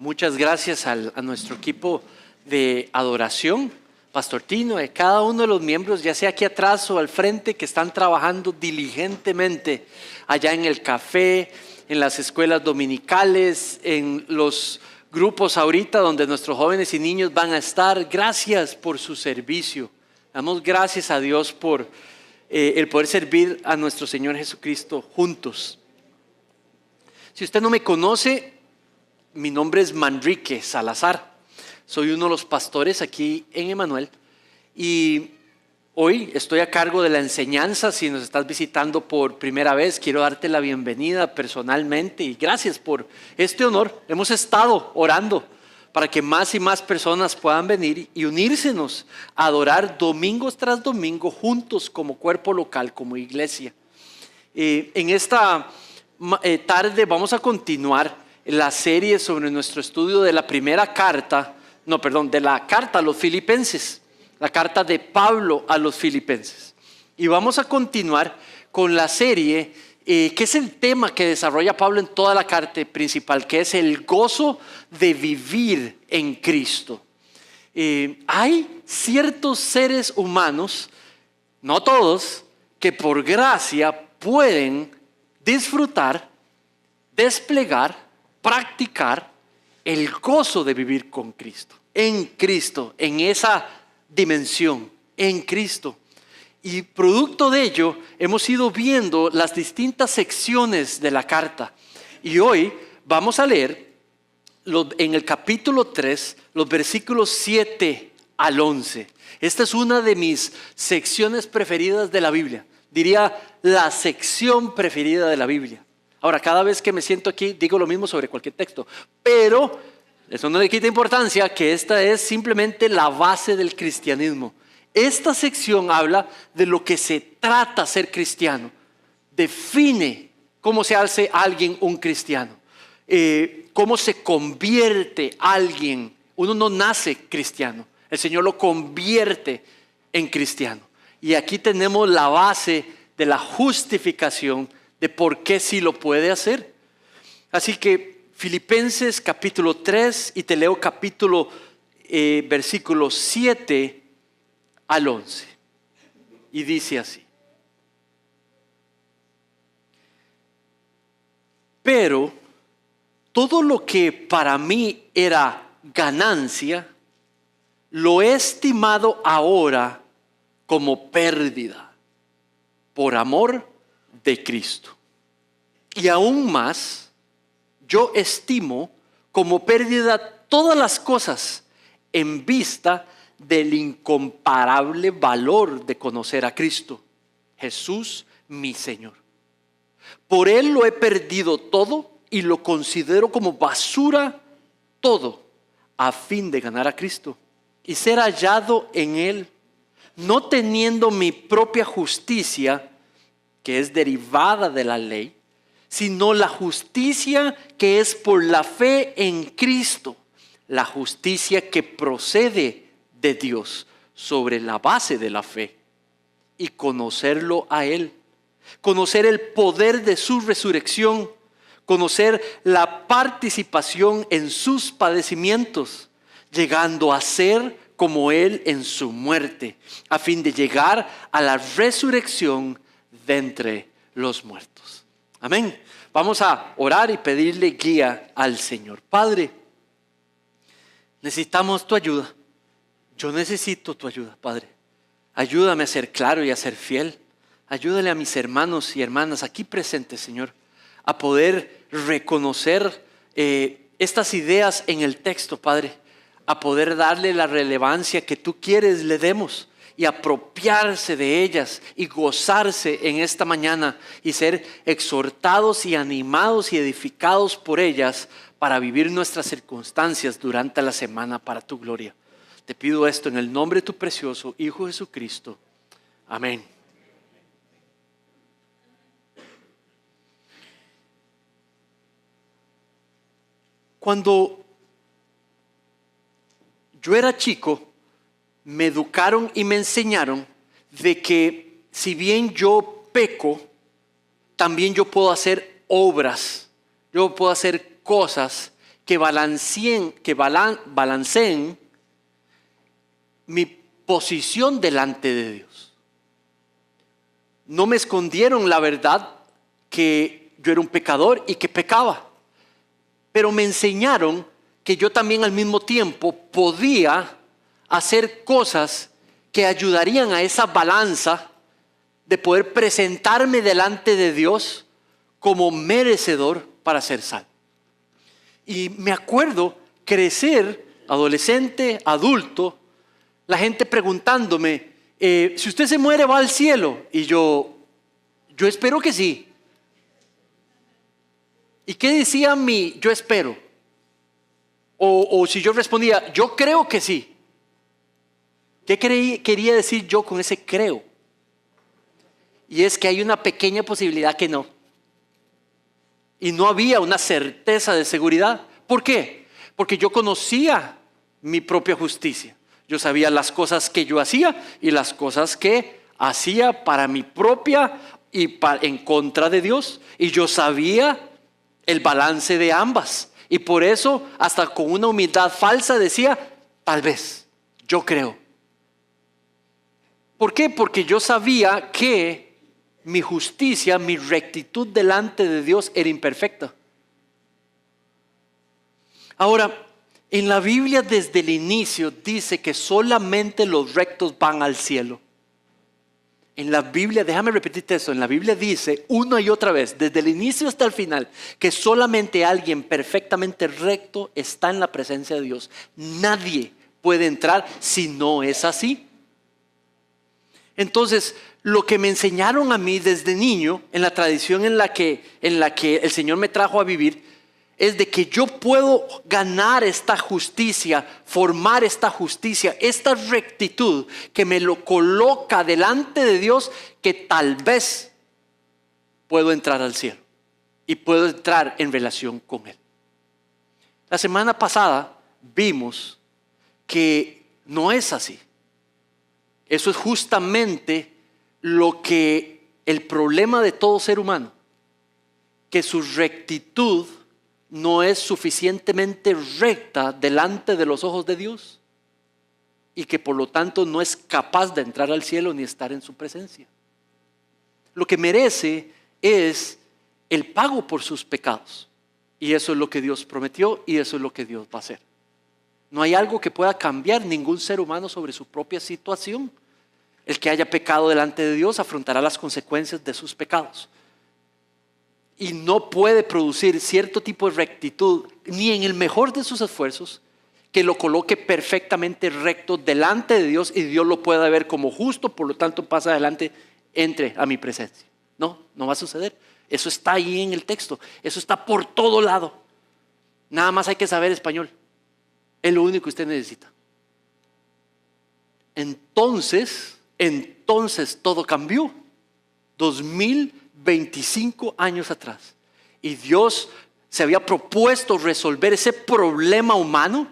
Muchas gracias a nuestro equipo de adoración, Pastor Tino, a cada uno de los miembros, ya sea aquí atrás o al frente, que están trabajando diligentemente allá en el café, en las escuelas dominicales, en los grupos ahorita donde nuestros jóvenes y niños van a estar. Gracias por su servicio. Damos gracias a Dios por el poder servir a nuestro Señor Jesucristo juntos. Si usted no me conoce, mi nombre es Manrique Salazar. Soy uno de los pastores aquí en Emmanuel y hoy estoy a cargo de la enseñanza. Si nos estás visitando por primera vez, quiero darte la bienvenida personalmente y gracias por este honor. Hemos estado orando para que más y más personas puedan venir y unírsenos a adorar domingo tras domingo juntos como cuerpo local, como iglesia. En esta tarde vamos a continuar la serie sobre nuestro estudio de la de la carta a los Filipenses, la carta de Pablo a los Filipenses. Y vamos a continuar con la serie que es el tema que desarrolla Pablo en toda la carta principal, que es el gozo de vivir en Cristo. Hay ciertos seres humanos, no todos, que por gracia pueden disfrutar, desplegar, practicar el gozo de vivir con Cristo, en esa dimensión, en Cristo. Y producto de ello hemos ido viendo las distintas secciones de la carta. Y hoy vamos a leer en el capítulo 3, los versículos 7 al 11. Esta es una de mis secciones preferidas de la Biblia. Diría la sección preferida de la Biblia. Ahora, cada vez que me siento aquí, digo lo mismo sobre cualquier texto, pero eso no le quita importancia que esta es simplemente la base del cristianismo. Esta sección habla de lo que se trata ser cristiano. Define cómo se hace alguien un cristiano, cómo se convierte alguien. Uno no nace cristiano, el Señor lo convierte en cristiano. Y aquí tenemos la base de la justificación de por qué sí lo puede hacer. Así que Filipenses capítulo 3 y te leo versículos 7 al 11. Y dice así: pero todo lo que para mí era ganancia, lo he estimado ahora como pérdida por amor de Cristo. Y aún más, yo estimo como pérdida todas las cosas en vista del incomparable valor de conocer a Cristo, Jesús mi Señor. Por Él lo he perdido todo y lo considero como basura todo, a fin de ganar a Cristo y ser hallado en Él, no teniendo mi propia justicia, que es derivada de la ley, sino la justicia que es por la fe en Cristo, la justicia que procede de Dios sobre la base de la fe, y conocerlo a Él, conocer el poder de su resurrección, conocer la participación en sus padecimientos, llegando a ser como Él en su muerte, a fin de llegar a la resurrección de entre los muertos. Amén. Vamos a orar y pedirle guía al Señor. Padre, necesitamos tu ayuda. Yo necesito tu ayuda, Padre. Ayúdame a ser claro y a ser fiel. Ayúdale a mis hermanos y hermanas aquí presentes, Señor, a poder reconocer estas ideas en el texto, Padre, a poder darle la relevancia que tú quieres le demos y apropiarse de ellas y gozarse en esta mañana y ser exhortados y animados y edificados por ellas para vivir nuestras circunstancias durante la semana para tu gloria. Te pido esto en el nombre de tu precioso Hijo Jesucristo. Amén. Cuando yo era chico, me educaron y me enseñaron de que si bien yo peco, también yo puedo hacer obras, yo puedo hacer cosas que balanceen mi posición delante de Dios. No me escondieron la verdad que yo era un pecador y que pecaba, pero me enseñaron que yo también al mismo tiempo podía hacer cosas que ayudarían a esa balanza de poder presentarme delante de Dios como merecedor para ser salvo. Y me acuerdo crecer, adolescente, adulto, la gente preguntándome, si usted se muere, ¿va al cielo? Y yo espero que sí. ¿Y qué decía mi yo espero? O si yo respondía, yo creo que sí. ¿Qué quería decir yo con ese creo? Y es que hay una pequeña posibilidad que no. Y no había una certeza de seguridad. ¿Por qué? Porque yo conocía mi propia justicia. Yo sabía las cosas que yo hacía y las cosas que hacía para mi propia y en contra de Dios. Y yo sabía el balance de ambas. Y por eso, hasta con una humildad falsa decía, tal vez, yo creo. ¿Por qué? Porque yo sabía que mi justicia, mi rectitud delante de Dios era imperfecta. Ahora, en la Biblia desde el inicio dice que solamente los rectos van al cielo. En la Biblia, déjame repetirte eso, en la Biblia dice una y otra vez, desde el inicio hasta el final, que solamente alguien perfectamente recto está en la presencia de Dios. Nadie puede entrar si no es así. Entonces, lo que me enseñaron a mí desde niño, en la tradición en la que el Señor me trajo a vivir, es de que yo puedo ganar esta justicia, formar esta justicia, esta rectitud que me lo coloca delante de Dios, que tal vez puedo entrar al cielo y puedo entrar en relación con Él. La semana pasada vimos que no es así. Eso es justamente lo que el problema de todo ser humano, que su rectitud no es suficientemente recta delante de los ojos de Dios y que por lo tanto no es capaz de entrar al cielo ni estar en su presencia. Lo que merece es el pago por sus pecados, y eso es lo que Dios prometió y eso es lo que Dios va a hacer. No hay algo que pueda cambiar ningún ser humano sobre su propia situación. El que haya pecado delante de Dios afrontará las consecuencias de sus pecados. Y no puede producir cierto tipo de rectitud, ni en el mejor de sus esfuerzos, que lo coloque perfectamente recto delante de Dios y Dios lo pueda ver como justo, por lo tanto pasa adelante, entre a mi presencia. No va a suceder. Eso está ahí en el texto. Eso está por todo lado. Nada más hay que saber español. Es lo único que usted necesita. Entonces todo cambió. 2025 años atrás. Y Dios se había propuesto resolver ese problema humano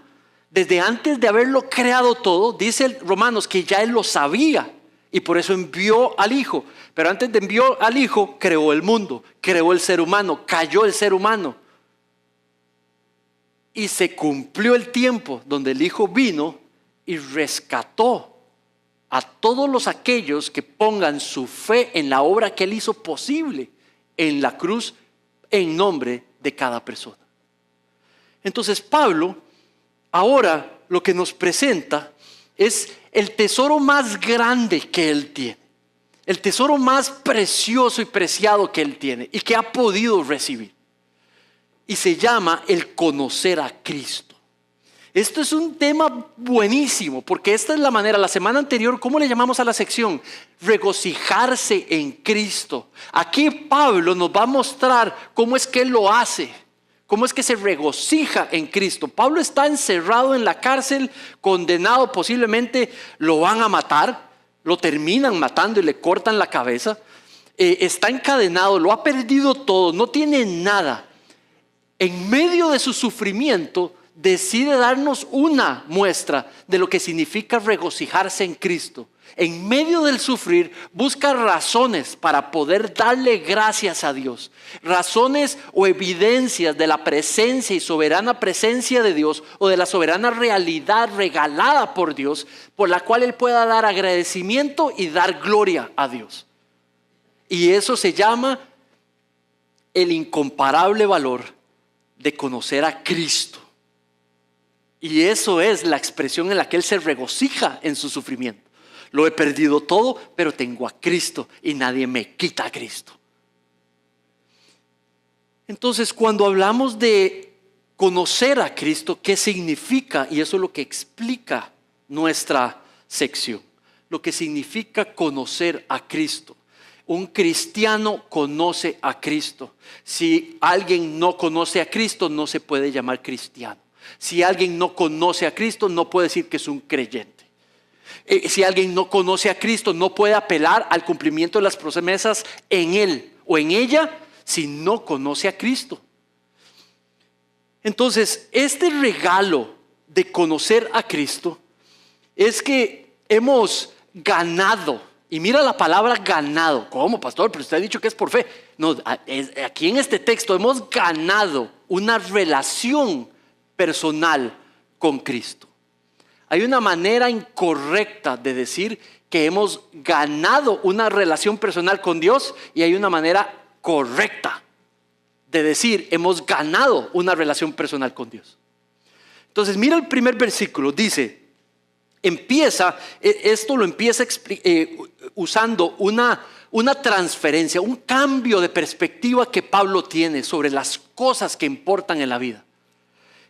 desde antes de haberlo creado todo. Dice Romanos que ya Él lo sabía y por eso envió al Hijo. Pero antes de enviar al Hijo, creó el mundo, creó el ser humano, cayó el ser humano. Y se cumplió el tiempo donde el Hijo vino y rescató a todos aquellos que pongan su fe en la obra que Él hizo posible en la cruz en nombre de cada persona. Entonces Pablo ahora lo que nos presenta es el tesoro más grande que Él tiene, el tesoro más precioso y preciado que Él tiene y que ha podido recibir. Y se llama el conocer a Cristo. Esto es un tema buenísimo porque esta es la manera, la semana anterior, ¿cómo le llamamos a la sección? Regocijarse en Cristo. Aquí Pablo nos va a mostrar cómo es que Él lo hace, cómo es que se regocija en Cristo. Pablo está encerrado en la cárcel, condenado, posiblemente lo van a matar, lo terminan matando y le cortan la cabeza. Está encadenado, lo ha perdido todo, no tiene nada. En medio de su sufrimiento, decide darnos una muestra de lo que significa regocijarse en Cristo. En medio del sufrir, busca razones para poder darle gracias a Dios. Razones o evidencias de la presencia y soberana presencia de Dios o de la soberana realidad regalada por Dios, por la cual Él pueda dar agradecimiento y dar gloria a Dios. Y eso se llama el incomparable valor de conocer a Cristo. Y eso es la expresión en la que Él se regocija en su sufrimiento. Lo he perdido todo, pero tengo a Cristo y nadie me quita a Cristo. Entonces, cuando hablamos de conocer a Cristo, ¿qué significa? Y eso es lo que explica nuestra sección. Lo que significa conocer a Cristo. Un cristiano conoce a Cristo. Si alguien no conoce a Cristo, no se puede llamar cristiano. Si alguien no conoce a Cristo, no puede decir que es un creyente. Si alguien no conoce a Cristo, no puede apelar al cumplimiento de las promesas en él o en ella si no conoce a Cristo. Entonces, este regalo de conocer a Cristo es que hemos ganado. Y mira la palabra ganado. ¿Cómo, pastor? Pero usted ha dicho que es por fe. No, aquí en este texto hemos ganado una relación personal con Cristo. Hay una manera incorrecta de decir que hemos ganado una relación personal con Dios y hay una manera correcta de decir hemos ganado una relación personal con Dios. Entonces mira el primer versículo, dice, esto lo empieza usando una transferencia, un cambio de perspectiva que Pablo tiene sobre las cosas que importan en la vida.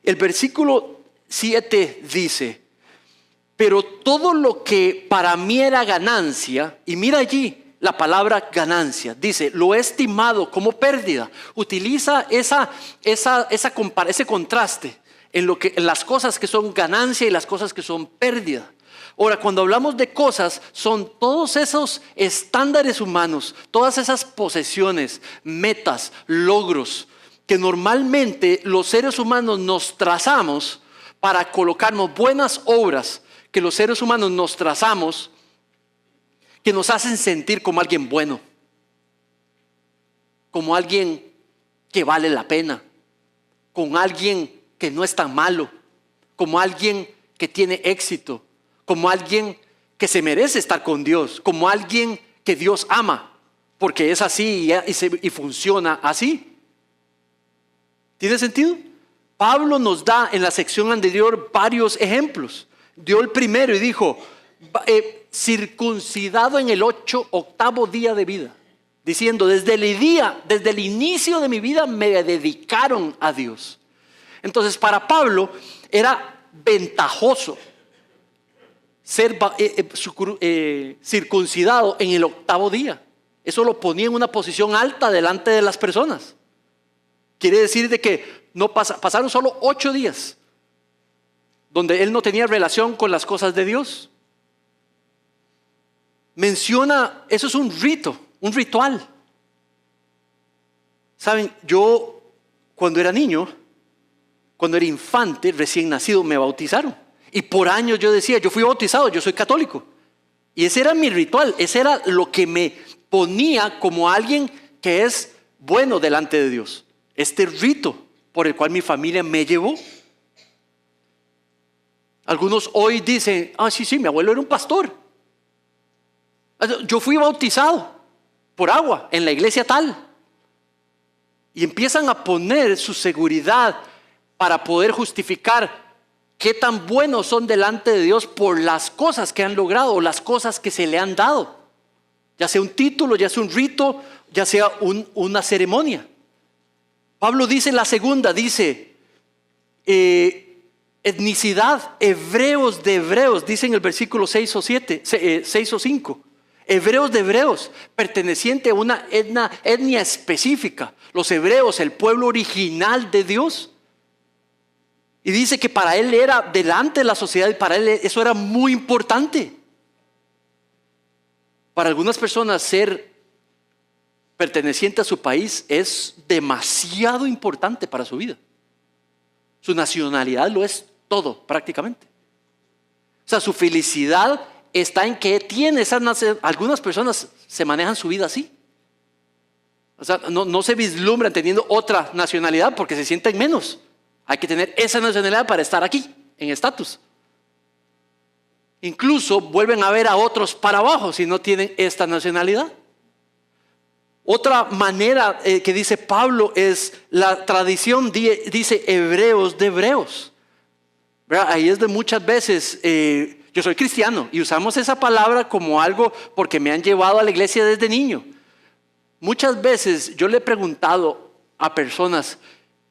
El versículo 7 dice, pero todo lo que para mí era ganancia, y mira allí la palabra ganancia, dice, lo he estimado como pérdida. Utiliza ese contraste en las cosas que son ganancia y las cosas que son pérdida. Ahora, cuando hablamos de cosas, son todos esos estándares humanos, todas esas posesiones, metas, logros, que normalmente los seres humanos nos trazamos para colocarnos buenas obras, que los seres humanos nos trazamos, que nos hacen sentir como alguien bueno, como alguien que vale la pena, como alguien que no es tan malo, como alguien que tiene éxito, como alguien que se merece estar con Dios, como alguien que Dios ama, porque es así y funciona así. ¿Tiene sentido? Pablo nos da en la sección anterior varios ejemplos. Dio el primero y dijo, circuncidado en el 8º día de vida, diciendo, desde el inicio de mi vida me dedicaron a Dios. Entonces para Pablo era ventajoso ser circuncidado en el 8º día. Eso lo ponía en una posición alta delante de las personas. Quiere decir de que no pasaron solo 8 días donde él no tenía relación con las cosas de Dios. Menciona, eso es un rito, un ritual. Saben, yo cuando era niño, cuando era infante, recién nacido, me bautizaron. Y por años yo decía, yo fui bautizado, yo soy católico. Y ese era mi ritual, ese era lo que me ponía como alguien que es bueno delante de Dios. Este rito por el cual mi familia me llevó. Algunos hoy dicen, sí, mi abuelo era un pastor. Yo fui bautizado por agua en la iglesia tal. Y empiezan a poner su seguridad para poder justificar qué tan buenos son delante de Dios por las cosas que han logrado o las cosas que se le han dado. Ya sea un título, ya sea un rito, ya sea una ceremonia. Pablo dice en la segunda, dice, etnicidad, hebreos de hebreos, dice en el versículo 6 o 5. Hebreos de hebreos, perteneciente a una etnia específica. Los hebreos, el pueblo original de Dios. Y dice que para él era delante de la sociedad y para él eso era muy importante. Para algunas personas ser perteneciente a su país es demasiado importante para su vida. Su nacionalidad lo es todo, prácticamente. O sea, su felicidad está en que tiene esa nacionalidad. Algunas personas se manejan su vida así. O sea, no se vislumbran teniendo otra nacionalidad porque se sienten menos. Hay que tener esa nacionalidad para estar aquí, en estatus. Incluso vuelven a ver a otros para abajo si no tienen esta nacionalidad. Otra manera que dice Pablo es la tradición, dice hebreos de hebreos. ¿Verdad? Ahí es de muchas veces, yo soy cristiano y usamos esa palabra como algo porque me han llevado a la iglesia desde niño. Muchas veces yo le he preguntado a personas,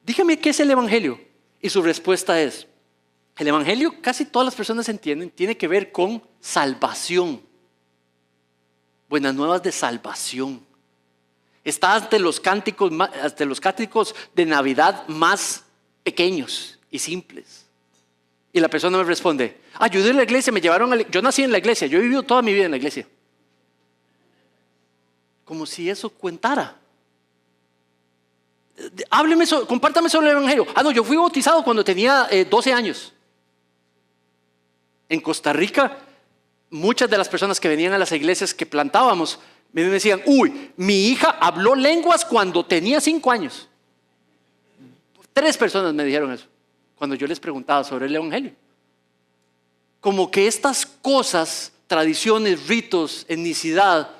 dígame qué es el evangelio. Y su respuesta es, el evangelio casi todas las personas entienden, tiene que ver con salvación. Buenas nuevas de salvación. Está ante los cánticos de Navidad más pequeños y simples. Y la persona me responde, yo de la iglesia, me llevaron yo nací en la iglesia, yo he vivido toda mi vida en la iglesia. Como si eso contara. Hábleme, compártame sobre el evangelio. No, yo fui bautizado cuando tenía 12 años. En Costa Rica, muchas de las personas que venían a las iglesias que plantábamos, me decían, mi hija habló lenguas cuando tenía 5 años. 3 personas me dijeron eso, cuando yo les preguntaba sobre el evangelio. Como que estas cosas, tradiciones, ritos, etnicidad,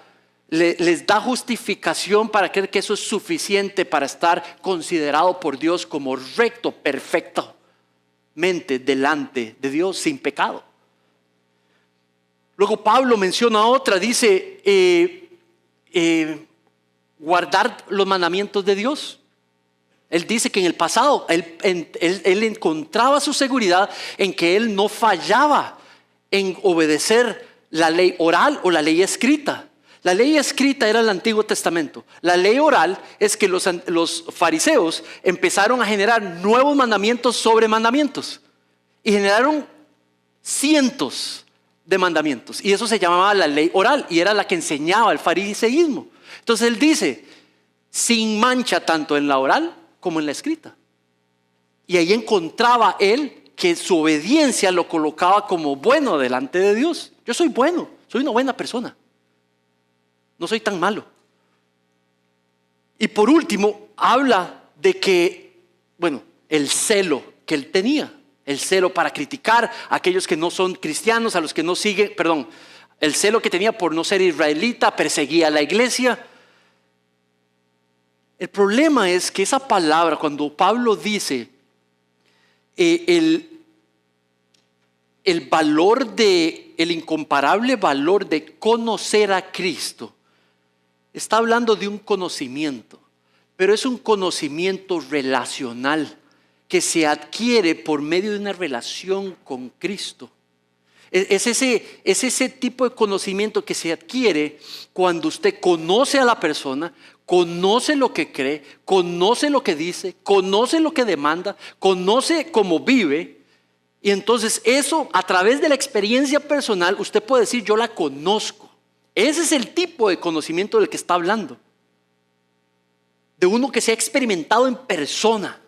les da justificación para creer que eso es suficiente para estar considerado por Dios como recto, perfectamente delante de Dios, sin pecado. Luego Pablo menciona otra, dice, guardar los mandamientos de Dios. Él dice que en el pasado él encontraba su seguridad en que él no fallaba en obedecer la ley oral o la ley escrita. La ley escrita era el Antiguo Testamento. La ley oral es que los fariseos empezaron a generar nuevos mandamientos sobre mandamientos y generaron cientos de mandamientos, y eso se llamaba la ley oral y era la que enseñaba el fariseísmo. Entonces él dice, sin mancha tanto en la oral como en la escrita. Y ahí encontraba él que su obediencia lo colocaba como bueno delante de Dios. Yo soy bueno, soy una buena persona. No soy tan malo. Y por último, habla de que, el celo que él tenía. El celo para criticar a aquellos que no son cristianos, a los que no siguen, el celo que tenía por no ser israelita, perseguía a la iglesia. El problema es que esa palabra, cuando Pablo dice el incomparable valor de conocer a Cristo, está hablando de un conocimiento, pero es un conocimiento relacional que se adquiere por medio de una relación con Cristo. Es ese tipo de conocimiento que se adquiere cuando usted conoce a la persona, conoce lo que cree, conoce lo que dice, conoce lo que demanda, conoce cómo vive. Y entonces eso, a través de la experiencia personal, usted puede decir, yo la conozco. Ese es el tipo de conocimiento del que está hablando. De uno que se ha experimentado en persona.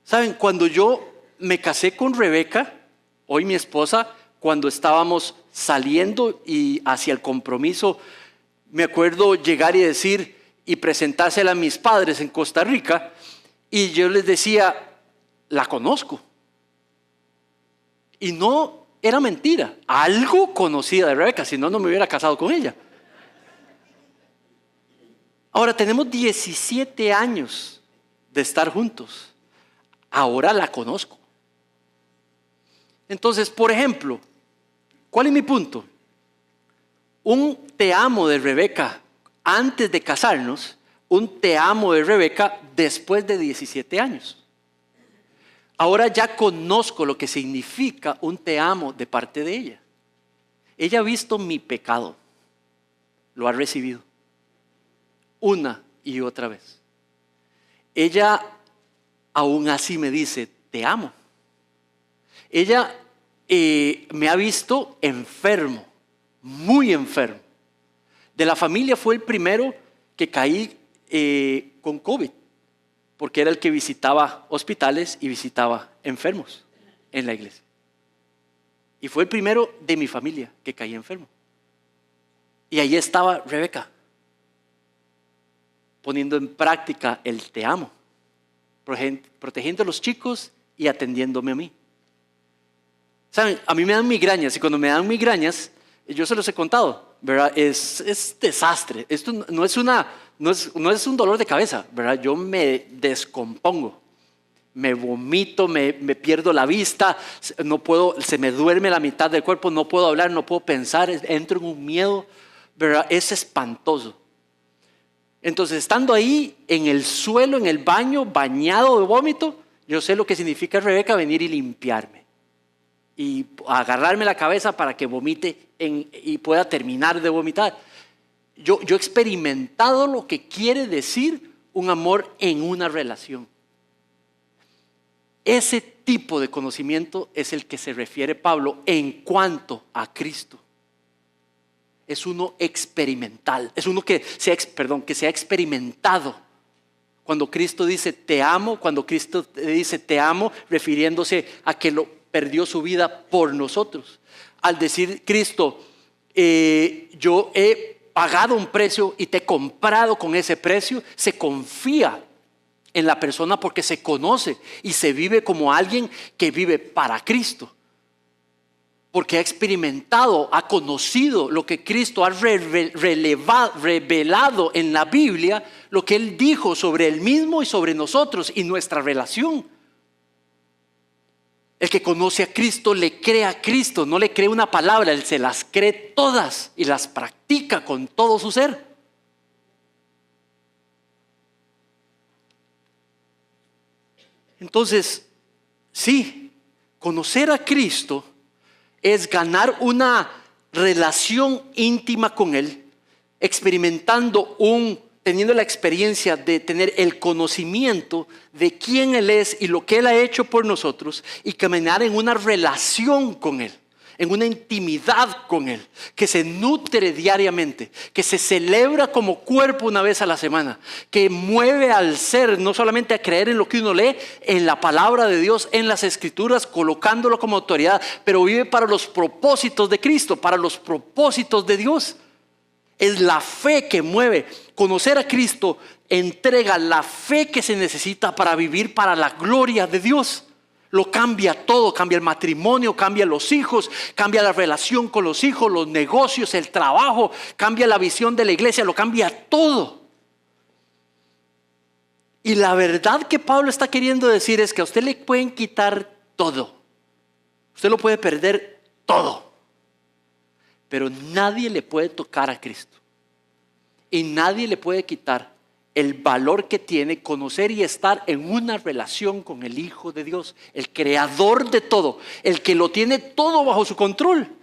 ¿Saben? Cuando yo me casé con Rebeca, hoy mi esposa, cuando estábamos saliendo y hacia el compromiso, me acuerdo llegar y decir y presentársela a mis padres en Costa Rica, y yo les decía, la conozco. Y no era mentira, algo conocía de Rebeca, si no, no me hubiera casado con ella. Ahora tenemos 17 años de estar juntos. Ahora la conozco. Entonces, por ejemplo, ¿cuál es mi punto? Un te amo de Rebeca antes de casarnos, un te amo de Rebeca después de 17 años. Ahora ya conozco lo que significa un te amo de parte de ella. Ella ha visto mi pecado, lo ha recibido una y otra vez. Ella aún así me dice, te amo. Ella me ha visto enfermo, muy enfermo. De la familia fue el primero que caí con COVID. porque era el que visitaba hospitales y visitaba enfermos en la iglesia. Y fue el primero de mi familia que caía enfermo. Y ahí estaba Rebeca, poniendo en práctica el te amo, protegiendo a los chicos y atendiéndome a mí. ¿Saben? A mí me dan migrañas, y cuando me dan migrañas, yo se los he contado, ¿verdad? Es desastre. Esto no es un dolor de cabeza, ¿verdad? Yo me descompongo, me vomito, me pierdo la vista, no puedo, se me duerme la mitad del cuerpo, no puedo hablar, no puedo pensar, entro en un miedo, ¿verdad? Es espantoso. Entonces, estando ahí en el suelo, en el baño, bañado de vómito, yo sé lo que significa, Rebeca, venir y limpiarme y agarrarme la cabeza para que vomite y pueda terminar de vomitar. Yo he experimentado lo que quiere decir un amor en una relación. Ese tipo de conocimiento es el que se refiere Pablo en cuanto a Cristo. Es uno experimental, es uno que se ha experimentado. Cuando Cristo dice te amo, cuando Cristo dice te amo, refiriéndose a que perdió su vida por nosotros. Al decir Cristo, yo he pagado un precio y te he comprado con ese precio, se confía en la persona porque se conoce y se vive como alguien que vive para Cristo. Porque ha experimentado, ha conocido lo que Cristo ha revelado en la Biblia, lo que Él dijo sobre Él mismo y sobre nosotros y nuestra relación. El que conoce a Cristo le cree a Cristo, no le cree una palabra, Él se las cree todas y las practica con todo su ser. Entonces, sí, conocer a Cristo es ganar una relación íntima con Él, teniendo la experiencia de tener el conocimiento de quién Él es y lo que Él ha hecho por nosotros y caminar en una relación con Él, en una intimidad con Él, que se nutre diariamente, que se celebra como cuerpo una vez a la semana, que mueve al ser no solamente a creer en lo que uno lee, en la palabra de Dios, en las Escrituras, colocándolo como autoridad, pero vive para los propósitos de Cristo, para los propósitos de Dios. Es la fe que mueve. Conocer a Cristo entrega la fe que se necesita para vivir para la gloria de Dios. Lo cambia todo, cambia el matrimonio, cambia los hijos, cambia la relación con los hijos, los negocios, el trabajo, cambia la visión de la iglesia, lo cambia todo. Y la verdad que Pablo está queriendo decir es que a usted le pueden quitar todo. Usted lo puede perder todo. Pero nadie le puede tocar a Cristo. Y nadie le puede quitar el valor que tiene conocer y estar en una relación con el Hijo de Dios, el creador de todo, el que lo tiene todo bajo su control.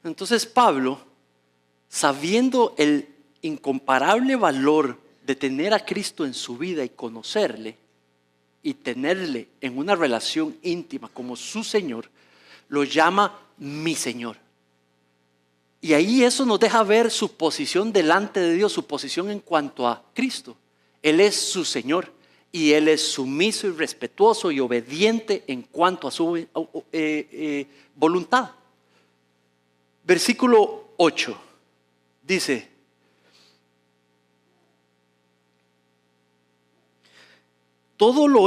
Entonces Pablo, sabiendo el incomparable valor de tener a Cristo en su vida y conocerle y tenerle en una relación íntima como su Señor, lo llama mi Señor. Y ahí eso nos deja ver su posición delante de Dios, su posición en cuanto a Cristo. Él es su Señor y Él es sumiso y respetuoso y obediente en cuanto a su voluntad. Versículo 8 dice: todo lo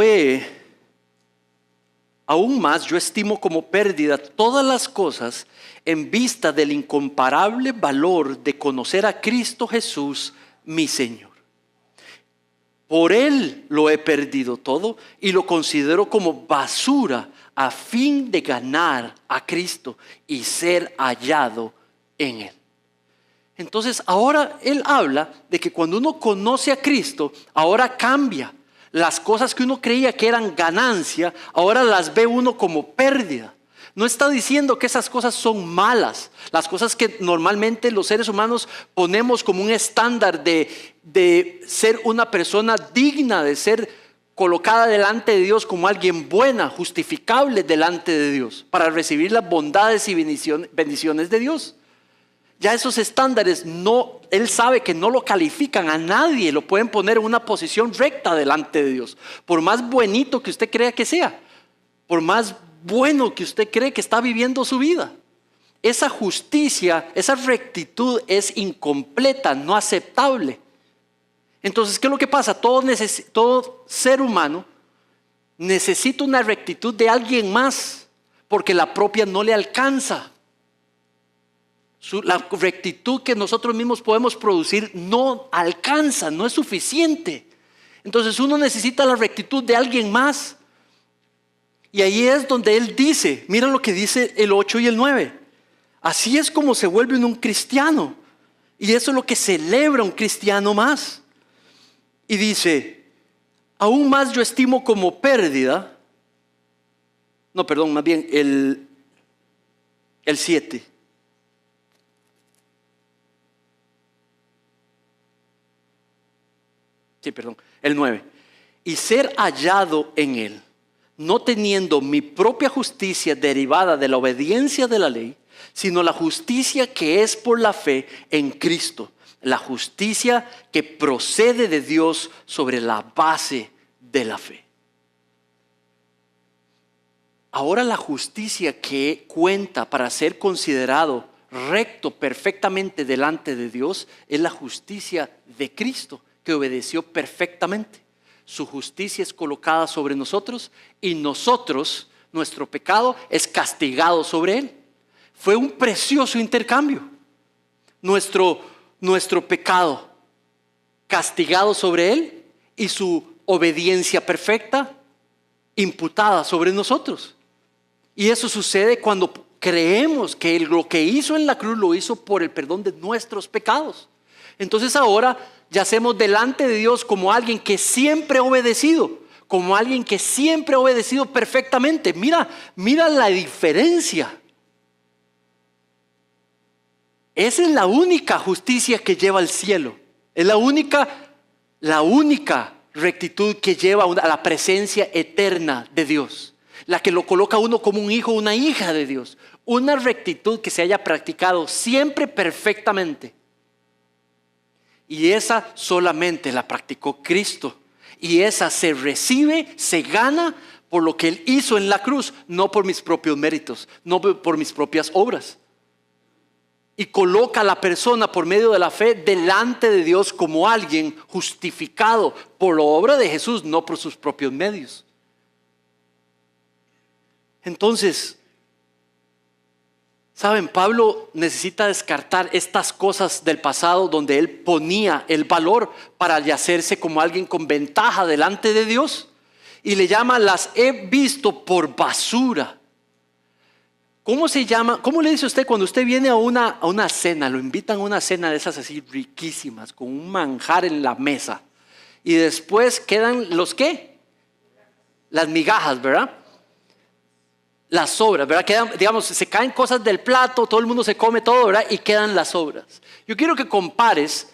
aún más yo estimo como pérdida todas las cosas en vista del incomparable valor de conocer a Cristo Jesús, mi Señor. Por Él lo he perdido todo y lo considero como basura a fin de ganar a Cristo y ser hallado en Él. Entonces ahora él habla de que cuando uno conoce a Cristo, ahora cambia. Las cosas que uno creía que eran ganancia, ahora las ve uno como pérdida. No está diciendo que esas cosas son malas. Las cosas que normalmente los seres humanos ponemos como un estándar de ser una persona digna de ser colocada delante de Dios como alguien buena, justificable delante de Dios, para recibir las bondades y bendiciones de Dios. Ya esos estándares, él sabe que no lo califican a nadie, lo pueden poner en una posición recta delante de Dios. Por más buenito que usted crea que sea, por más bueno que usted cree que está viviendo su vida. Esa justicia, esa rectitud es incompleta, no aceptable. Entonces, ¿qué es lo que pasa? Todo ser humano necesita una rectitud de alguien más, porque la propia no le alcanza. La rectitud que nosotros mismos podemos producir no alcanza, no es suficiente. Entonces uno necesita la rectitud de alguien más. Y ahí es donde él dice, mira lo que dice el 8 y el 9. Así es como se vuelve un cristiano. Y eso es lo que celebra un cristiano más. Y dice, aún más yo estimo como pérdida. No, perdón, más bien el 7. Sí, perdón, el 9. Y ser hallado en él, no teniendo mi propia justicia derivada de la obediencia de la ley, sino la justicia que es por la fe en Cristo, la justicia que procede de Dios sobre la base de la fe. Ahora la justicia que cuenta para ser considerado recto perfectamente delante de Dios es la justicia de Cristo, que obedeció perfectamente. Su justicia es colocada sobre nosotros y nosotros, nuestro pecado, es castigado sobre él. Fue un precioso intercambio. Nuestro pecado castigado sobre él y su obediencia perfecta imputada sobre nosotros. Y eso sucede cuando creemos que lo que hizo en la cruz lo hizo por el perdón de nuestros pecados. Entonces ahora yacemos delante de Dios como alguien que siempre ha obedecido, como alguien que siempre ha obedecido perfectamente. Mira la diferencia. Esa es la única justicia que lleva al cielo. Es la única rectitud que lleva a la presencia eterna de Dios. La que lo coloca a uno como un hijo o una hija de Dios. Una rectitud que se haya practicado siempre perfectamente. Y esa solamente la practicó Cristo. Y esa se recibe, se gana por lo que Él hizo en la cruz, no por mis propios méritos, no por mis propias obras. Y coloca a la persona por medio de la fe delante de Dios como alguien justificado por la obra de Jesús, no por sus propios medios. Entonces, ¿saben? Pablo necesita descartar estas cosas del pasado donde él ponía el valor para hacerse como alguien con ventaja delante de Dios. Y le llama, las he visto por basura. ¿Cómo se llama? ¿Cómo le dice usted cuando usted viene a una cena? Lo invitan a una cena de esas así riquísimas, con un manjar en la mesa. Y después quedan los ¿qué? Las migajas, ¿verdad? Las sobras, ¿verdad? Quedan, digamos, se caen cosas del plato, todo el mundo se come todo, ¿verdad? Y quedan las sobras. Yo quiero que compares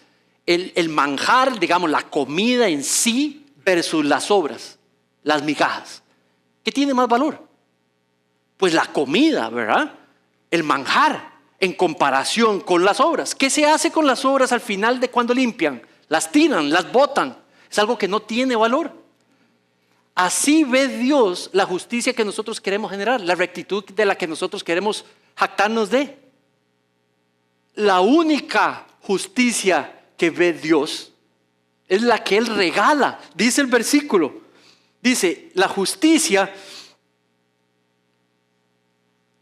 el manjar, digamos, la comida en sí versus las sobras, las migajas. ¿Qué tiene más valor? Pues la comida, ¿verdad? El manjar en comparación con las sobras. ¿Qué se hace con las sobras al final de cuando limpian? Las tiran, las botan. Es algo que no tiene valor. Así ve Dios la justicia que nosotros queremos generar, la rectitud de la que nosotros queremos jactarnos de. La única justicia que ve Dios es la que Él regala. Dice el versículo, dice, la justicia,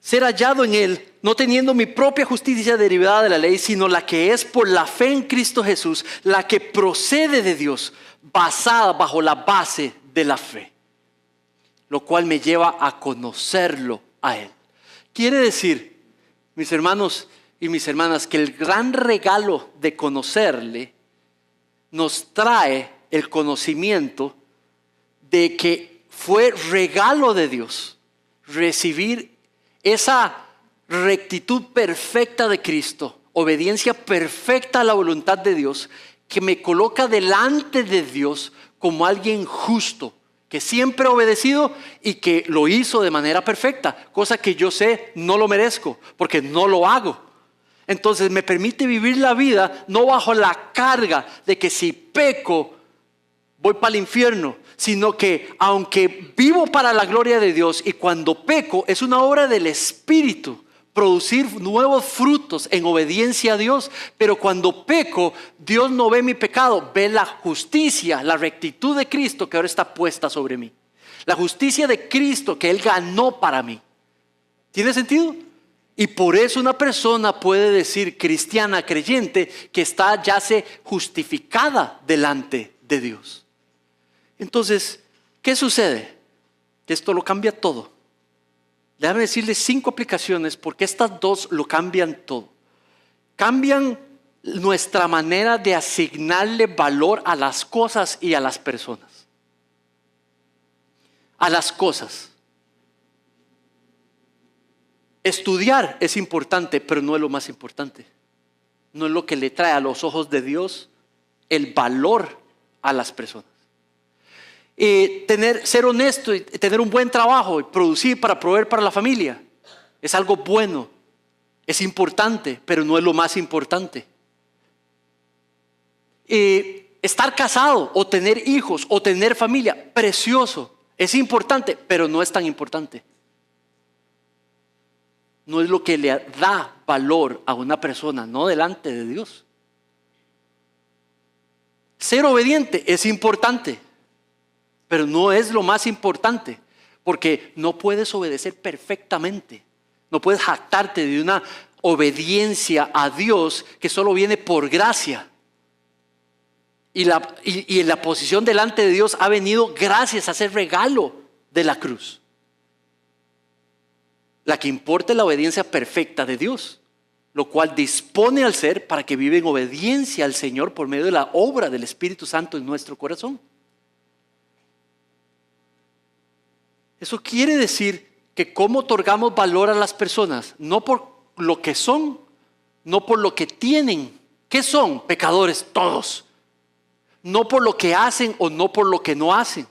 ser hallado en Él, no teniendo mi propia justicia derivada de la ley, sino la que es por la fe en Cristo Jesús, la que procede de Dios, basada bajo la base de la fe, lo cual me lleva a conocerlo a Él. Quiere decir, mis hermanos y mis hermanas, que el gran regalo de conocerle nos trae el conocimiento de que fue regalo de Dios recibir esa rectitud perfecta de Cristo, obediencia perfecta a la voluntad de Dios, que me coloca delante de Dios como alguien justo que siempre ha obedecido y que lo hizo de manera perfecta, cosa que yo sé no lo merezco porque no lo hago. Entonces me permite vivir la vida no bajo la carga de que si peco voy para el infierno, sino que aunque vivo para la gloria de Dios y cuando peco es una obra del Espíritu, producir nuevos frutos en obediencia a Dios, pero cuando peco, Dios no ve mi pecado, ve la justicia, la rectitud de Cristo que ahora está puesta sobre mí. La justicia de Cristo que Él ganó para mí. ¿Tiene sentido? Y por eso una persona puede decir, cristiana, creyente, que está ya se justificada delante de Dios. Entonces, ¿qué sucede? Que esto lo cambia todo. Déjame decirles 5 aplicaciones porque estas 2 lo cambian todo. Cambian nuestra manera de asignarle valor a las cosas y a las personas. A las cosas. Estudiar es importante, pero no es lo más importante. No es lo que le trae a los ojos de Dios el valor a las personas. Ser honesto y tener un buen trabajo y producir para proveer para la familia es algo bueno, es importante, pero no es lo más importante. Estar casado o tener hijos o tener familia, precioso, es importante, pero no es tan importante. No es lo que le da valor a una persona, no delante de Dios. Ser obediente es importante, pero no es lo más importante, porque no puedes obedecer perfectamente. No puedes jactarte de una obediencia a Dios que solo viene por gracia. Y en la posición delante de Dios ha venido gracias a ese regalo de la cruz. La que importa es la obediencia perfecta de Dios, lo cual dispone al ser para que viva en obediencia al Señor por medio de la obra del Espíritu Santo en nuestro corazón. Eso quiere decir que cómo otorgamos valor a las personas, no por lo que son, no por lo que tienen. ¿Qué son? Pecadores todos. No por lo que hacen o no por lo que no hacen.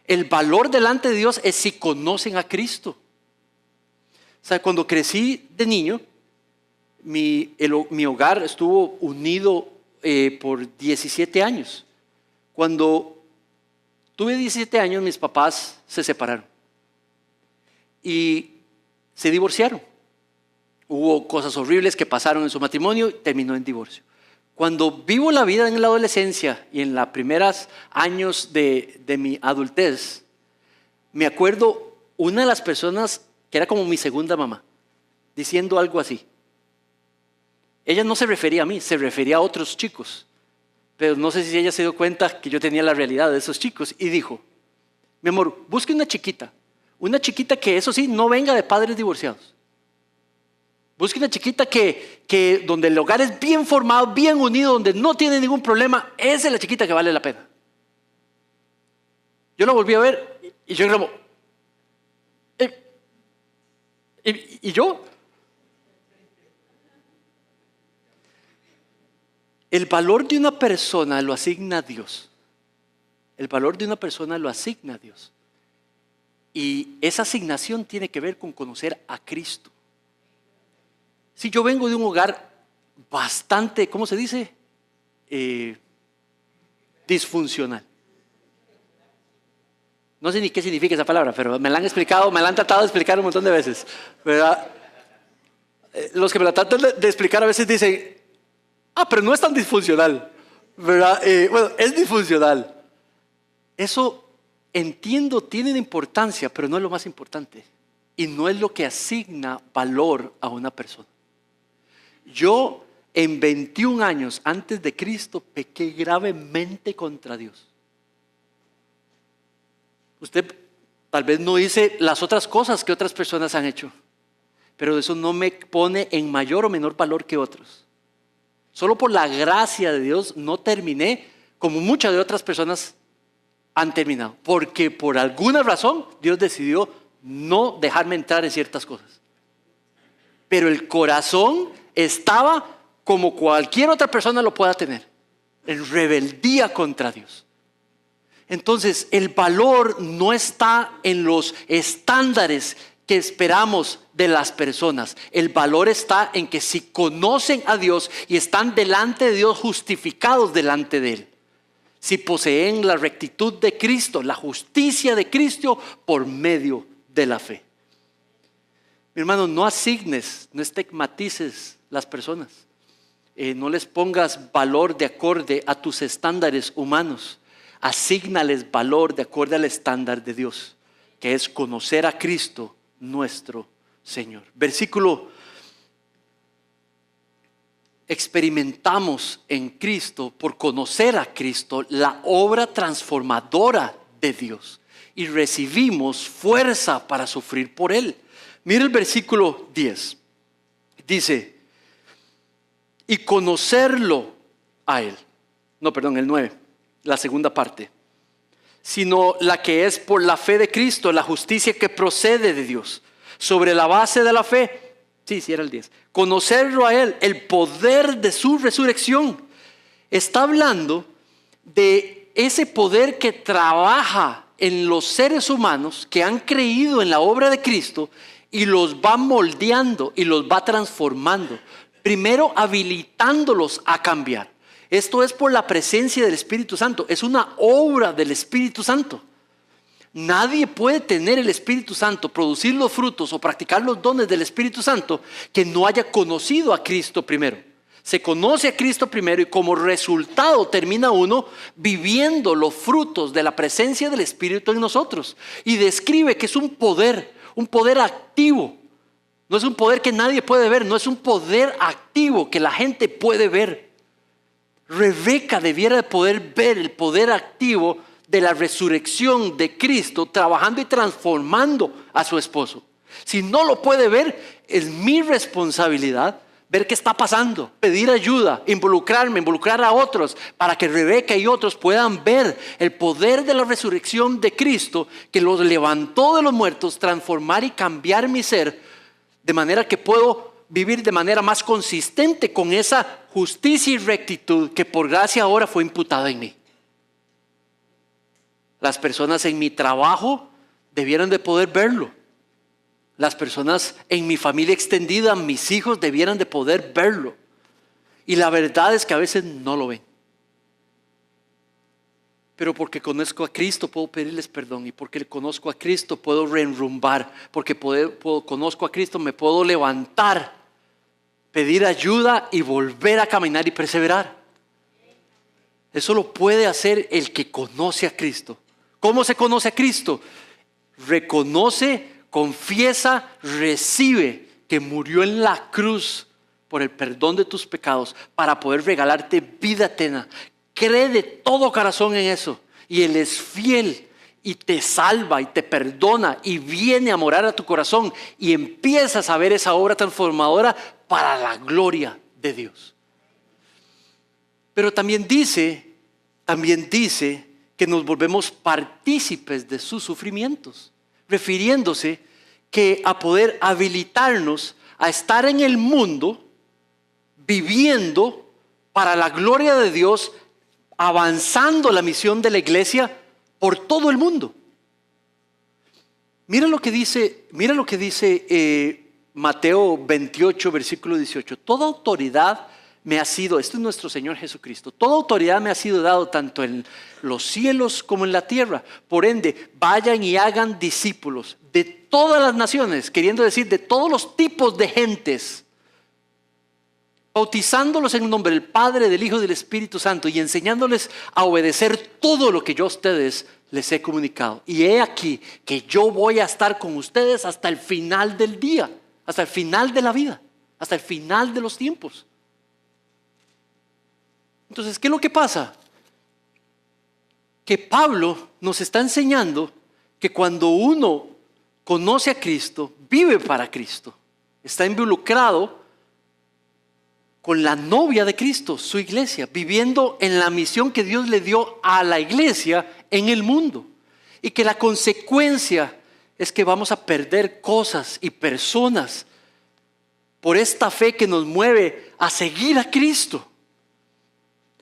El valor delante de Dios es si conocen a Cristo. O sea, cuando crecí de niño, mi hogar estuvo unido por 17 años. Cuando tuve 17 años, mis papás se separaron y se divorciaron. Hubo cosas horribles que pasaron en su matrimonio y terminó en divorcio. Cuando vivo la vida en la adolescencia y en los primeros años de mi adultez, me acuerdo una de las personas que era como mi segunda mamá, diciendo algo así. Ella no se refería a mí, se refería a otros chicos. Pero no sé si ella se dio cuenta que yo tenía la realidad de esos chicos. Y dijo, mi amor, busque una chiquita que eso sí, no venga de padres divorciados. Busque una chiquita que donde el hogar es bien formado, bien unido, donde no tiene ningún problema. Esa es la chiquita que vale la pena. Yo la volví a ver y yo como, ¿y yo? El valor de una persona lo asigna a Dios. El valor de una persona lo asigna a Dios. Y esa asignación tiene que ver con conocer a Cristo. Si yo vengo de un hogar bastante, ¿cómo se dice? Disfuncional. No sé ni qué significa esa palabra, pero me la han explicado, me la han tratado de explicar un montón de veces, ¿verdad? Los que me la tratan de explicar a veces dicen, pero no es tan disfuncional, ¿verdad? Bueno, es disfuncional. Eso entiendo, tiene importancia, pero no es lo más importante. Y no es lo que asigna valor a una persona. Yo en 21 años antes de Cristo pequé gravemente contra Dios. Usted tal vez no hice las otras cosas que otras personas han hecho, pero eso no me pone en mayor o menor valor que otros. Solo por la gracia de Dios no terminé como muchas de otras personas han terminado, porque por alguna razón Dios decidió no dejarme entrar en ciertas cosas. Pero el corazón estaba como cualquier otra persona lo pueda tener, en rebeldía contra Dios. Entonces, el valor no está en los estándares que esperamos de las personas. El valor está en que si conocen a Dios y están delante de Dios, justificados delante de Él. Si poseen la rectitud de Cristo, la justicia de Cristo por medio de la fe. Mi hermano, no asignes, no estigmatices las personas. No les pongas valor de acorde a tus estándares humanos. Asígnales valor de acuerdo al estándar de Dios, que es conocer a Cristo nuestro Señor. Versículo: experimentamos en Cristo, por conocer a Cristo, la obra transformadora de Dios y recibimos fuerza para sufrir por Él. Mira el versículo 10. Dice: y conocerlo a Él. No, perdón, el 9, la segunda parte. Sino la que es por la fe de Cristo, la justicia que procede de Dios. Sobre la base de la fe, sí, era el 10. Conocerlo a Él, el poder de su resurrección. Está hablando de ese poder que trabaja en los seres humanos que han creído en la obra de Cristo y los va moldeando y los va transformando. Primero habilitándolos a cambiar. Esto es por la presencia del Espíritu Santo. Es una obra del Espíritu Santo. Nadie puede tener el Espíritu Santo, producir los frutos o practicar los dones del Espíritu Santo que no haya conocido a Cristo primero. Se conoce a Cristo primero y como resultado termina uno viviendo los frutos de la presencia del Espíritu en nosotros. Y describe que es un poder activo. No es un poder que nadie puede ver, no es un poder activo que la gente puede ver. Rebeca debiera de poder ver el poder activo de la resurrección de Cristo trabajando y transformando a su esposo. Si no lo puede ver, es mi responsabilidad ver qué está pasando, pedir ayuda, involucrar a otros para que Rebeca y otros puedan ver el poder de la resurrección de Cristo que los levantó de los muertos, transformar y cambiar mi ser de manera que puedo vivir de manera más consistente con esa justicia y rectitud que por gracia ahora fue imputada en mí. Las personas en mi trabajo debieran de poder verlo. Las personas en mi familia extendida, mis hijos, debieran de poder verlo. Y la verdad es que a veces no lo ven. Pero porque conozco a Cristo puedo pedirles perdón. Y porque conozco a Cristo puedo reenrumbar. Porque conozco a Cristo me puedo levantar, pedir ayuda y volver a caminar y perseverar. Eso lo puede hacer el que conoce a Cristo. ¿Cómo se conoce a Cristo? Reconoce, confiesa, recibe que murió en la cruz por el perdón de tus pecados para poder regalarte vida eterna. Cree de todo corazón en eso y Él es fiel y te salva y te perdona y viene a morar a tu corazón y empiezas a ver esa obra transformadora para la gloria de Dios. Pero también dice que nos volvemos partícipes de sus sufrimientos, refiriéndose que a poder habilitarnos a estar en el mundo viviendo para la gloria de Dios, avanzando la misión de la iglesia por todo el mundo. Mira lo que dice Mateo 28, versículo 18. Toda autoridad me ha sido, esto es nuestro Señor Jesucristo, toda autoridad me ha sido dado tanto en los cielos como en la tierra. Por ende, vayan y hagan discípulos de todas las naciones, queriendo decir de todos los tipos de gentes, bautizándolos en el nombre del Padre, del Hijo y del Espíritu Santo y enseñándoles a obedecer todo lo que yo a ustedes les he comunicado. Y he aquí que yo voy a estar con ustedes hasta el final del día, hasta el final de la vida, hasta el final de los tiempos. Entonces, ¿qué es lo que pasa? Que Pablo nos está enseñando que cuando uno conoce a Cristo, vive para Cristo, está involucrado con la novia de Cristo, su iglesia, viviendo en la misión que Dios le dio a la iglesia en el mundo. Y que la consecuencia es que vamos a perder cosas y personas por esta fe que nos mueve a seguir a Cristo.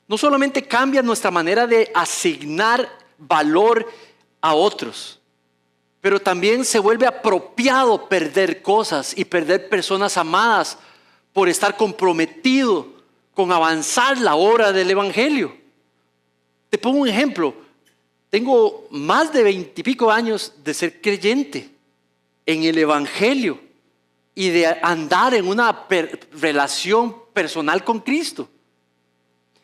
No solamente cambia nuestra manera de asignar valor a otros. Pero también se vuelve apropiado perder cosas y perder personas amadas por estar comprometido con avanzar la obra del Evangelio. Te pongo un ejemplo. Tengo más de 20 y pico años de ser creyente en el Evangelio y de andar en una relación personal con Cristo.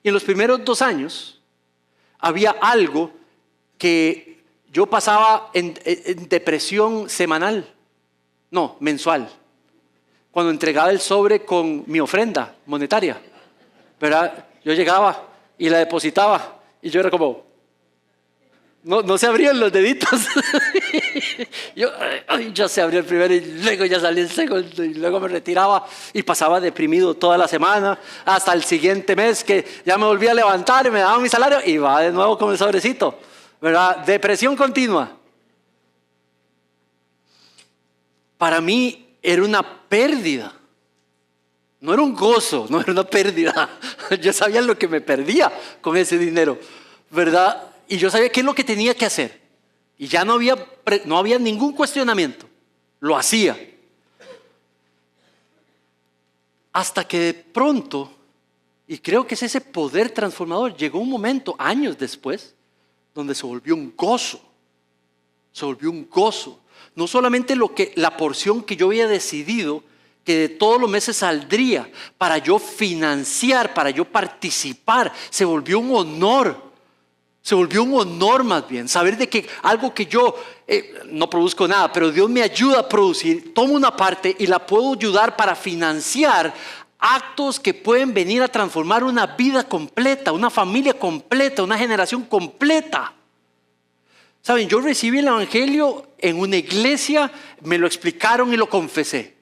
Y en los primeros 2 años había algo que yo pasaba en depresión mensual, cuando entregaba el sobre con mi ofrenda monetaria, ¿verdad? Yo llegaba y la depositaba y yo era como, no se abrían los deditos. Ya se abrió el primero y luego ya salía el segundo y luego me retiraba y pasaba deprimido toda la semana hasta el siguiente mes que ya me volvía a levantar y me daban mi salario y va de nuevo con el sobrecito, ¿verdad? Depresión continua. Para mí era una pérdida. No era un gozo, no era una pérdida. Yo sabía lo que me perdía con ese dinero, ¿verdad? Y yo sabía qué es lo que tenía que hacer. Y ya no había ningún cuestionamiento. Lo hacía. Hasta que de pronto, y creo que es ese poder transformador, llegó un momento, años después, donde se volvió un gozo. Se volvió un gozo. No solamente la porción que yo había decidido que de todos los meses saldría para yo financiar, para yo participar, se volvió un honor. Se volvió un honor más bien, saber de que algo que yo no produzco nada, pero Dios me ayuda a producir, tomo una parte y la puedo ayudar para financiar actos que pueden venir a transformar una vida completa, una familia completa, una generación completa. Saben, yo recibí el Evangelio en una iglesia, me lo explicaron y lo confesé.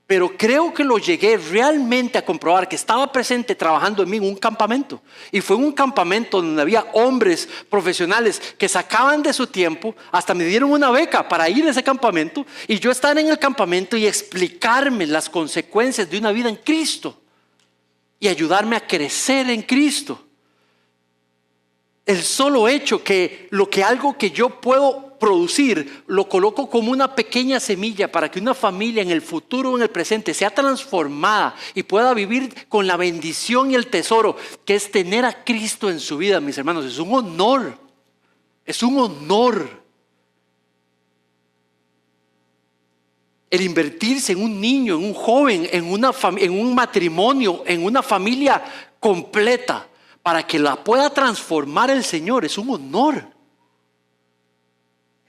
Pero creo que lo llegué realmente a comprobar que estaba presente trabajando en mí en un campamento. Y fue en un campamento donde había hombres profesionales que sacaban de su tiempo, hasta me dieron una beca para ir a ese campamento y yo estar en el campamento y explicarme las consecuencias de una vida en Cristo y ayudarme a crecer en Cristo. El solo hecho que algo que yo puedo producir, lo coloco como una pequeña semilla para que una familia en el futuro o en el presente sea transformada y pueda vivir con la bendición y el tesoro que es tener a Cristo en su vida, mis hermanos. Es un honor. Es un honor. El invertirse en un niño, en un joven, en un matrimonio, en una familia completa, para que la pueda transformar el Señor, es un honor.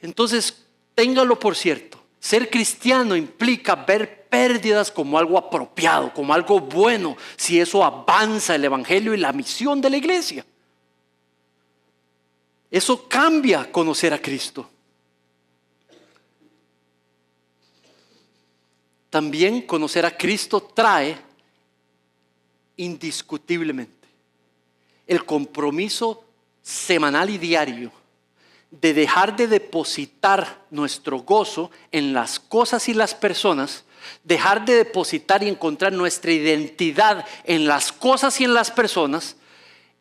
Entonces, téngalo por cierto, ser cristiano implica ver pérdidas como algo apropiado, como algo bueno, si eso avanza el Evangelio y la misión de la iglesia. Eso cambia conocer a Cristo. También conocer a Cristo trae indiscutiblemente el compromiso semanal y diario de dejar de depositar nuestro gozo en las cosas y las personas, dejar de depositar y encontrar nuestra identidad en las cosas y en las personas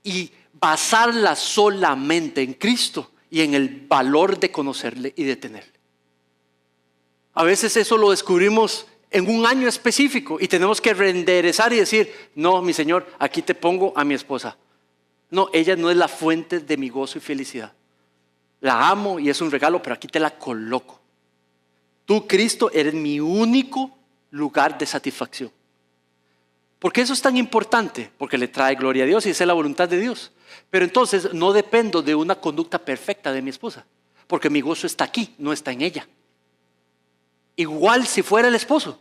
y basarla solamente en Cristo y en el valor de conocerle y de tenerle. A veces eso lo descubrimos en un año específico y tenemos que reenderezar y decir, no, mi Señor, aquí te pongo a mi esposa. No, ella no es la fuente de mi gozo y felicidad. La amo y es un regalo, pero aquí te la coloco. Tú, Cristo, eres mi único lugar de satisfacción. ¿Por qué eso es tan importante? Porque le trae gloria a Dios y esa es la voluntad de Dios. Pero entonces no dependo de una conducta perfecta de mi esposa, porque mi gozo está aquí, no está en ella. Igual si fuera el esposo.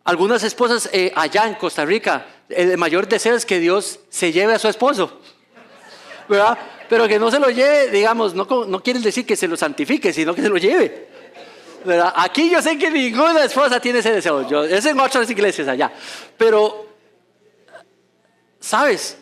Algunas esposas allá en Costa Rica, el mayor deseo es que Dios se lleve a su esposo, ¿verdad? Pero que no se lo lleve, digamos, no quiere decir que se lo santifique, sino que se lo lleve, ¿verdad? Aquí yo sé que ninguna esposa tiene ese deseo, es en otras iglesias allá. Pero, ¿sabes?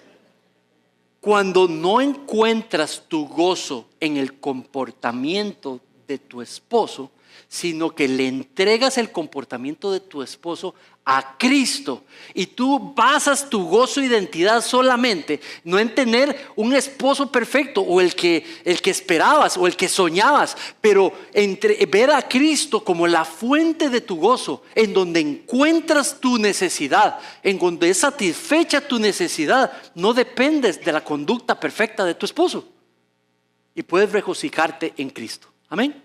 Cuando no encuentras tu gozo en el comportamiento de tu esposo, sino que le entregas el comportamiento de tu esposo a Cristo. Y tú basas tu gozo e identidad solamente, no en tener un esposo perfecto o el que esperabas o el que soñabas, pero ver a Cristo como la fuente de tu gozo, en donde encuentras tu necesidad, en donde es satisfecha tu necesidad. No dependes de la conducta perfecta de tu esposo y puedes regocijarte en Cristo. Amén.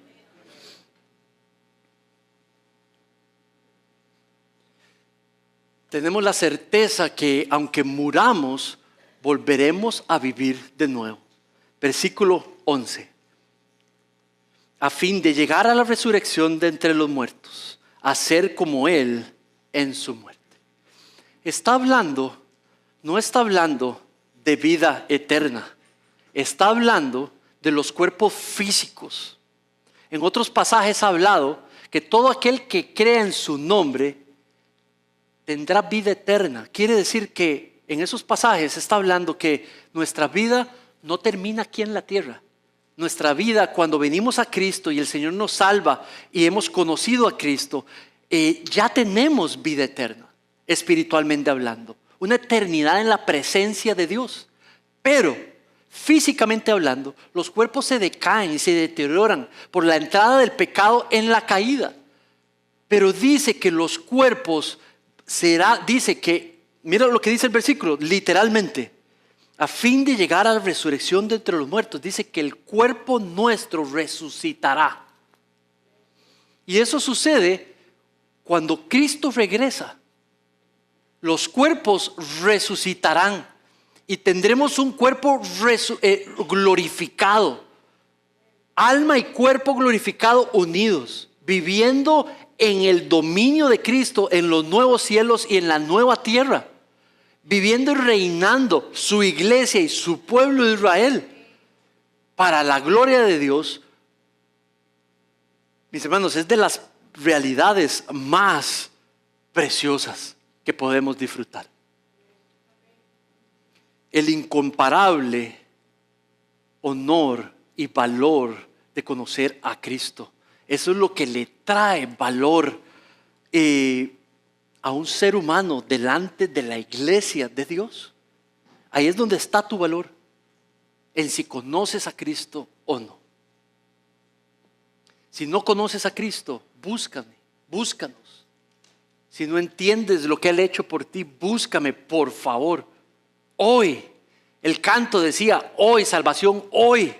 Tenemos la certeza que aunque muramos, volveremos a vivir de nuevo. Versículo 11. A fin de llegar a la resurrección de entre los muertos, a ser como Él en su muerte. No está hablando de vida eterna. Está hablando de los cuerpos físicos. En otros pasajes ha hablado que todo aquel que crea en su nombre tendrá vida eterna. Quiere decir que en esos pasajes está hablando que nuestra vida no termina aquí en la tierra. Nuestra vida, cuando venimos a Cristo y el Señor nos salva y hemos conocido a Cristo, ya tenemos vida eterna, espiritualmente hablando. Una eternidad en la presencia de Dios. Pero físicamente hablando, los cuerpos se decaen y se deterioran por la entrada del pecado en la caída. Pero dice que los cuerpos mira lo que dice el versículo, literalmente, a fin de llegar a la resurrección de entre los muertos, dice que el cuerpo nuestro resucitará. Y eso sucede cuando Cristo regresa. Los cuerpos resucitarán y tendremos un cuerpo glorificado. Alma y cuerpo glorificado unidos, viviendo en el dominio de Cristo, en los nuevos cielos y en la nueva tierra, viviendo y reinando su iglesia y su pueblo de Israel para la gloria de Dios. Mis hermanos, es de las realidades más preciosas que podemos disfrutar. El incomparable honor y valor de conocer a Cristo. Eso es lo que le trae valor a un ser humano delante de la iglesia de Dios. Ahí es donde está tu valor, en si conoces a Cristo o no. Si no conoces a Cristo, búscanos. Si no entiendes lo que Él ha hecho por ti, búscame, por favor. Hoy, el canto decía, hoy, salvación, hoy.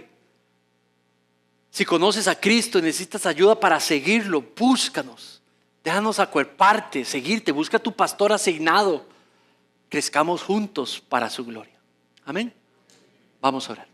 Si conoces a Cristo y necesitas ayuda para seguirlo, búscanos. Déjanos acuerparte, seguirte. Busca a tu pastor asignado. Crezcamos juntos para su gloria. Amén. Vamos a orar.